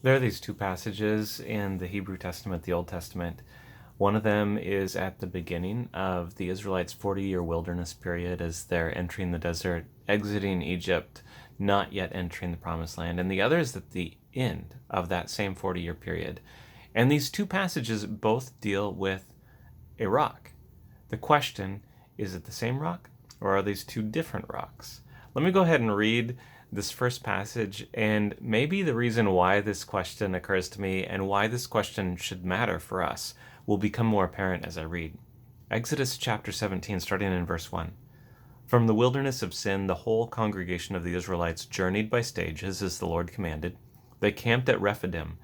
There are these two passages in the Hebrew Testament, the Old Testament. One of them is at the beginning of the Israelites' 40-year wilderness period as they're entering the desert, exiting Egypt, not yet entering the Promised Land. And the other is at the end of that same 40-year period. And these two passages both deal with a rock. The question, is it the same rock or are these two different rocks? Let me go ahead and read this first passage, and maybe the reason why this question occurs to me and why this question should matter for us will become more apparent as I read. Exodus chapter 17, starting in verse 1. From the wilderness of Sin, the whole congregation of the Israelites journeyed by stages as the Lord commanded. They camped at Rephidim,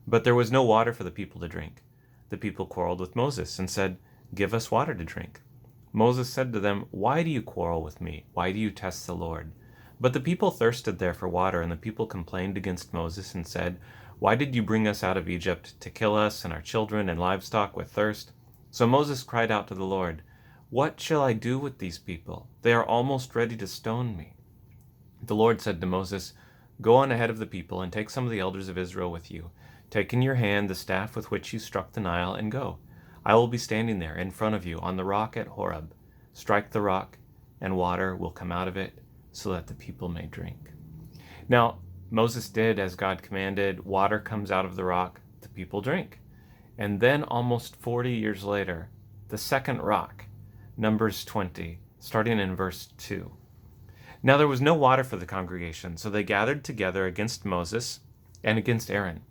but there was no water for the people to drink. The people quarreled with Moses and said, "Give us water to drink." Moses said to them, "Why do you quarrel with me? Why do you test the Lord?" But the people thirsted there for water, and the people complained against Moses and said, "Why did you bring us out of Egypt to kill us and our children and livestock with thirst?" So Moses cried out to the Lord, "What shall I do with these people? They are almost ready to stone me." The Lord said to Moses, "Go on ahead of the people and take some of the elders of Israel with you. Take in your hand the staff with which you struck the Nile and go. I will be standing there in front of you on the rock at Horeb. Strike the rock, and water will come out of it, so that the people may drink." Now, Moses did as God commanded. Water comes out of the rock, the people drink. And then almost 40 years later, the second rock, Numbers 20, starting in verse 2. Now there was no water for the congregation, so they gathered together against Moses and against Aaron.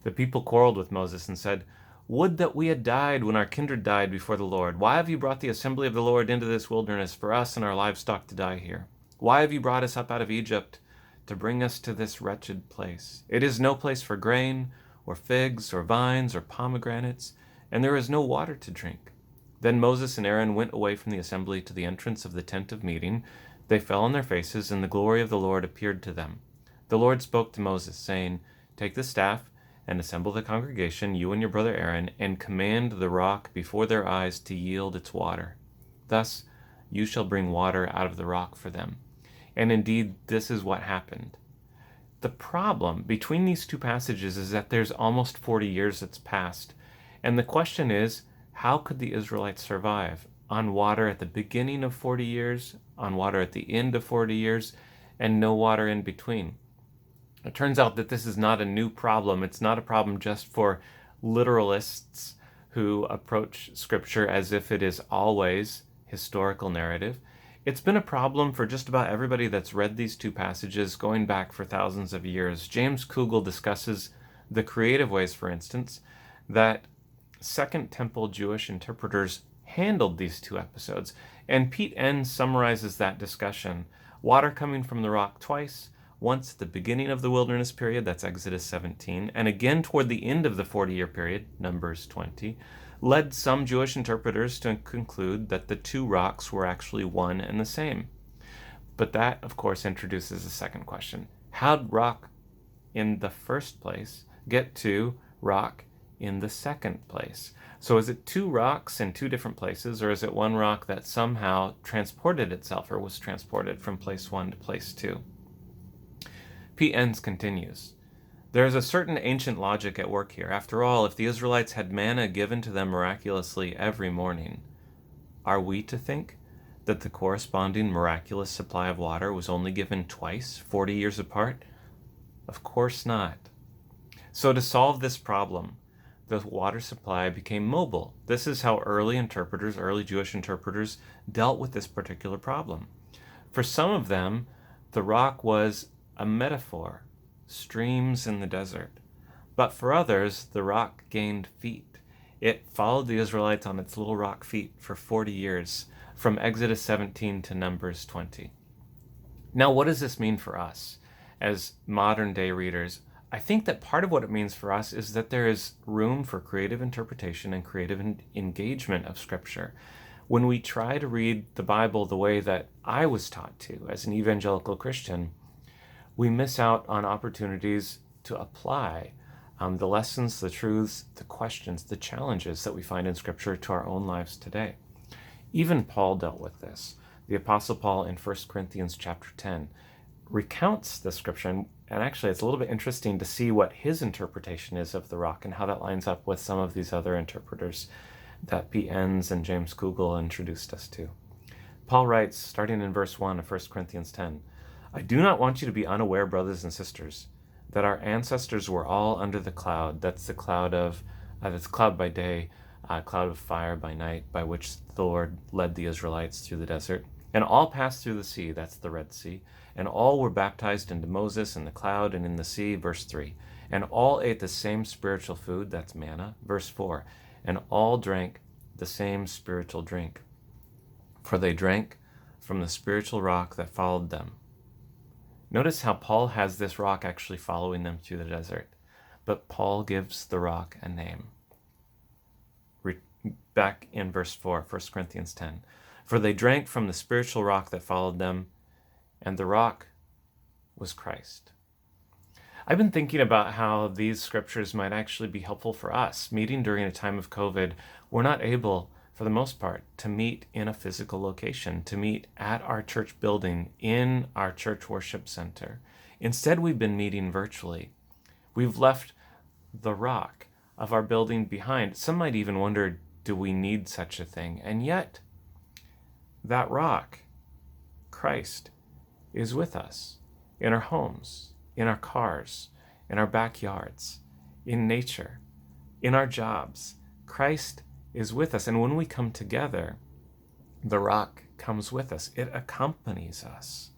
The people quarreled with Moses and said, "Would that we had died when our kindred died before the Lord. Why have you brought the assembly of the Lord into this wilderness for us and our livestock to die here? Why have you brought us up out of Egypt to bring us to this wretched place? It is no place for grain, or figs, or vines, or pomegranates, and there is no water to drink." Then Moses and Aaron went away from the assembly to the entrance of the tent of meeting. They fell on their faces, and the glory of the Lord appeared to them. The Lord spoke to Moses, saying, "Take the staff and assemble the congregation, you and your brother Aaron, and command the rock before their eyes to yield its water. Thus you shall bring water out of the rock for them." And indeed, this is what happened. The problem between these two passages is that there's almost 40 years that's passed. And the question is, how could the Israelites survive on water at the beginning of 40 years, on water at the end of 40 years, and no water in between? It turns out that this is not a new problem. It's not a problem just for literalists who approach Scripture as if it is always historical narrative. It's been a problem for just about everybody that's read these two passages going back for thousands of years. James Kugel discusses the creative ways, for instance, that Second Temple Jewish interpreters handled these two episodes. And Pete Enns summarizes that discussion. Water coming from the rock twice, once at the beginning of the wilderness period, that's Exodus 17, and again toward the end of the 40-year period, Numbers 20, led some Jewish interpreters to conclude that the two rocks were actually one and the same. But that, of course, introduces a second question. How'd rock in the first place get to rock in the second place? So is it two rocks in two different places, or is it one rock that somehow transported itself or was transported from place one to place two? P. Enns continues, "There is a certain ancient logic at work here. After all, if the Israelites had manna given to them miraculously every morning, are we to think that the corresponding miraculous supply of water was only given twice, 40 years apart? Of course not. So to solve this problem, the water supply became mobile. This is how early Jewish interpreters, dealt with this particular problem. For some of them, the rock was a metaphor, streams in the desert. But for others, the rock gained feet. It followed the Israelites on its little rock feet for 40 years, from Exodus 17 to Numbers 20. Now, what does this mean for us as modern day readers? I think that part of what it means for us is that there is room for creative interpretation and creative engagement of Scripture. When we try to read the Bible the way that I was taught to as an evangelical Christian, we miss out on opportunities to apply the lessons, the truths, the questions, the challenges that we find in Scripture to our own lives today. Even Paul dealt with this. The Apostle Paul in 1 Corinthians chapter 10 recounts the Scripture, and And actually, it's a little bit interesting to see what his interpretation is of the rock and how that lines up with some of these other interpreters that Pete Enns and James Kugel introduced us to. Paul writes, starting in verse 1 of 1 Corinthians 10, I do not want you to be unaware, brothers and sisters, that our ancestors were all under the cloud. That's the cloud of, that's cloud by day, cloud of fire by night, by which the Lord led the Israelites through the desert. And all passed through the sea, that's the Red Sea, and all were baptized into Moses in the cloud and in the sea, verse 3. And all ate the same spiritual food, that's manna, verse 4. And all drank the same spiritual drink, for they drank from the spiritual rock that followed them. Notice how Paul has this rock actually following them through the desert, but Paul gives the rock a name. Back in verse 4, 1 Corinthians 10. For they drank from the spiritual rock that followed them, and the rock was Christ. I've been thinking about how these scriptures might actually be helpful for us. Meeting during a time of COVID, we're not able, for the most part, to meet in a physical location, to meet at our church building, in our church worship center. Instead, we've been meeting virtually. We've left the rock of our building behind. Some might even wonder, do we need such a thing? And yet, that rock, Christ, is with us in our homes, in our cars, in our backyards, in nature, in our jobs. Christ is with us. And when we come together, the rock comes with us. It accompanies us.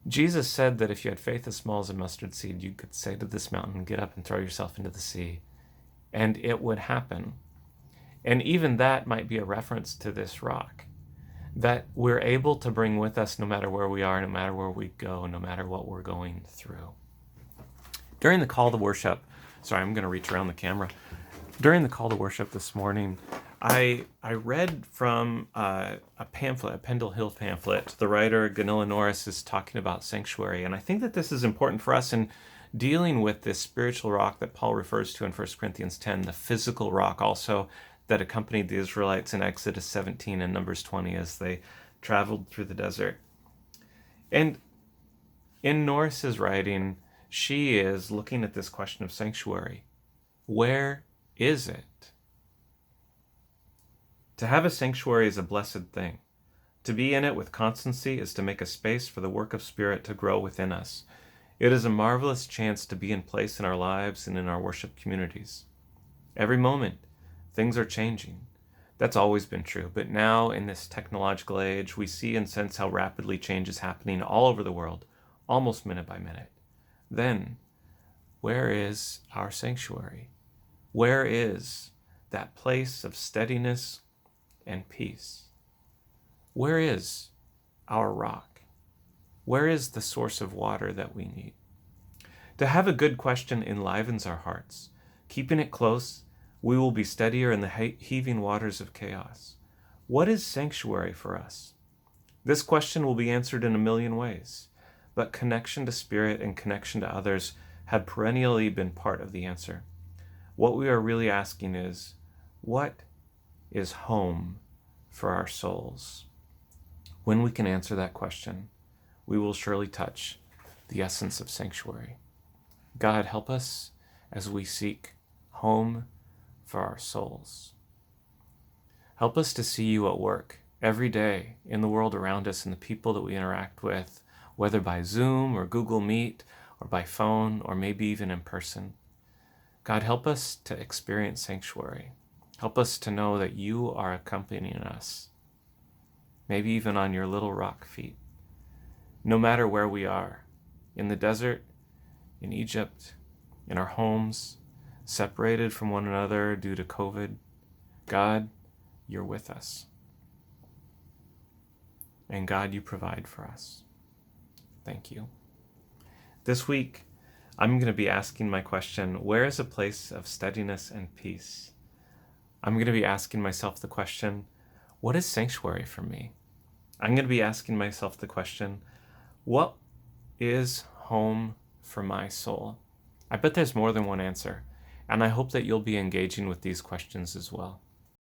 Jesus said that if you had faith as small as a mustard seed, you could say to this mountain, get up and throw yourself into the sea, and it would happen. And even that might be a reference to this rock, that we're able to bring with us no matter where we are, no matter where we go, no matter what we're going through. During the call to worship, I'm going to reach around the camera. During the call to worship this morning, I read from a pamphlet, a Pendle Hill pamphlet. The writer, Gunilla Norris, is talking about sanctuary. And I think that this is important for us in dealing with this spiritual rock that Paul refers to in 1 Corinthians 10, the physical rock also that accompanied the Israelites in Exodus 17 and Numbers 20 as they traveled through the desert. And in Norris's writing, she is looking at this question of sanctuary. Where is it? To have a sanctuary is a blessed thing. To be in it with constancy is to make a space for the work of Spirit to grow within us. It is a marvelous chance to be in place in our lives and in our worship communities. Every moment, things are changing. That's always been true, but now in this technological age, we see and sense how rapidly change is happening all over the world, almost minute by minute. Then, where is our sanctuary? Where is that place of steadiness and peace? Where is our rock? Where is the source of water that we need? To have a good question enlivens our hearts. Keeping it close, we will be steadier in the heaving waters of chaos. What is sanctuary for us? This question will be answered in a million ways, but connection to Spirit and connection to others have perennially been part of the answer. What we are really asking is, what is home for our souls? When we can answer that question, we will surely touch the essence of sanctuary. God, help us as we seek home for our souls. Help us to see you at work every day in the world around us and the people that we interact with, whether by Zoom or Google Meet or by phone or maybe even in person. God, help us to experience sanctuary. Help us to know that you are accompanying us, maybe even on your little rock feet, no matter where we are, in the desert, in Egypt, in our homes, separated from one another due to COVID. God, you're with us. And God, you provide for us. Thank you. This week, I'm going to be asking my question, where is a place of steadiness and peace? I'm going to be asking myself the question, what is sanctuary for me? I'm going to be asking myself the question, what is home for my soul? I bet there's more than one answer, and I hope that you'll be engaging with these questions as well.